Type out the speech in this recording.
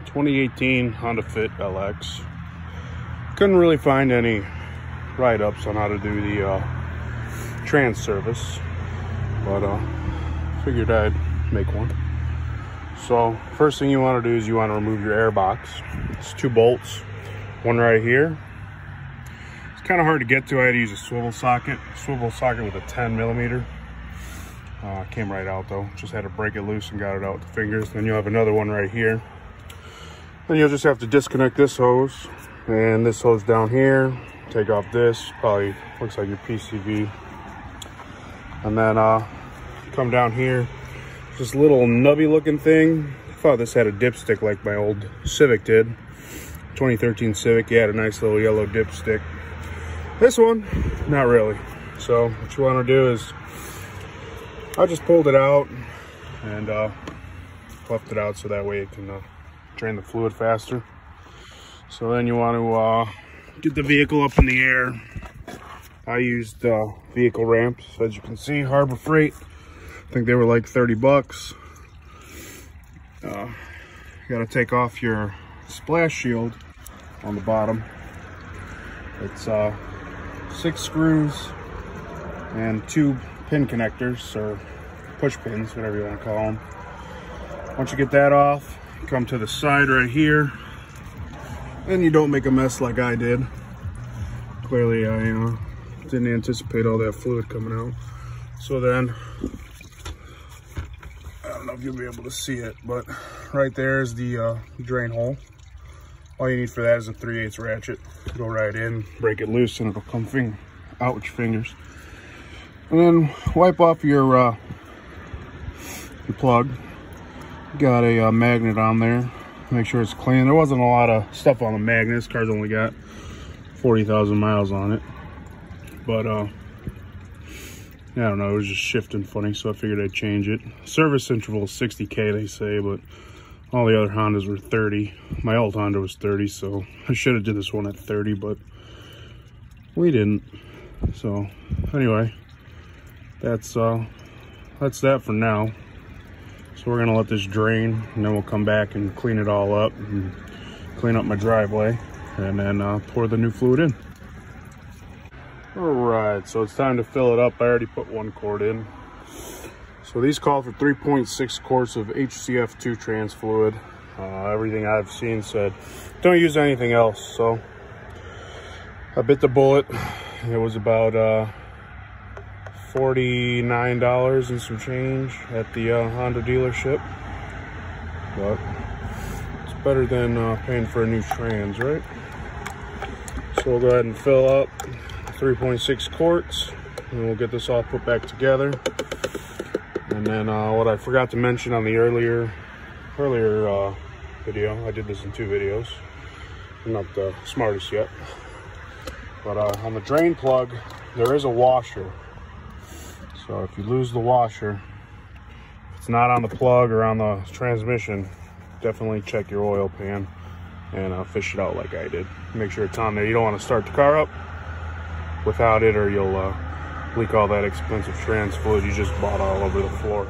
2018 Honda Fit LX. Couldn't really find any write-ups on how to do the trans service, but figured I'd make one. So first thing you want to do is you want to remove your air box. It's 2 bolts, one right here. It's kind of hard to get to. I had to use a swivel socket with a 10mm. Came right out though. Just had to break it loose and got it out with the fingers. Then you'll have another one right here. Then you'll just have to disconnect this hose and this hose down here. Take off this, probably looks like your PCV. And then come down here. This little nubby looking thing. I thought this had a dipstick like my old Civic did. 2013 Civic, yeah, had a nice little yellow dipstick. This one, not really. So what you want to do is, I just pulled it out and left it out so that way it can drain the fluid faster. So then you want to get the vehicle up in the air. I used vehicle ramps, as you can see, Harbor Freight. I think they were like 30 bucks. You gotta take off your splash shield on the bottom. It's 6 screws and 2 pin connectors, or push pins, whatever you want to call them. Once you get that off, you come to the side right here, and you don't make a mess like I did. Clearly I didn't anticipate all that fluid coming out. So then, I don't know if you'll be able to see it, but right there is the drain hole. All you need for that is a 3/8 ratchet. Go right in, break it loose, and it'll come out with your fingers. And then wipe off your plug. Got a magnet on there. Make sure it's clean. There wasn't a lot of stuff on the magnet. This car's only got 40,000 miles on it. But I don't know, it was just shifting funny, so I figured I'd change it. Service interval is 60K, they say, but all the other Hondas were 30. My old Honda was 30, so I should have did this one at 30, but we didn't. So anyway, that's that for now. So we're gonna let this drain, and then we'll come back and clean it all up and clean up my driveway, and then pour the new fluid in. All right, so it's time to fill it up. I already put 1 quart in. So these call for 3.6 quarts of HCF-2 trans fluid. Everything I've seen said don't use anything else. So I bit the bullet. It was about $49 and some change at the Honda dealership. But it's better than paying for a new trans, right? So we'll go ahead and fill up 3.6 quarts, and we'll get this all put back together. And then what I forgot to mention on the earlier video, I did this in 2 videos. I'm not the smartest yet, but on the drain plug there is a washer. So if you lose the washer, if it's not on the plug or on the transmission, definitely check your oil pan and fish it out like I did. Make sure it's on there. You don't want to start the car up without it, or you'll leak all that expensive trans fluid you just bought all over the floor.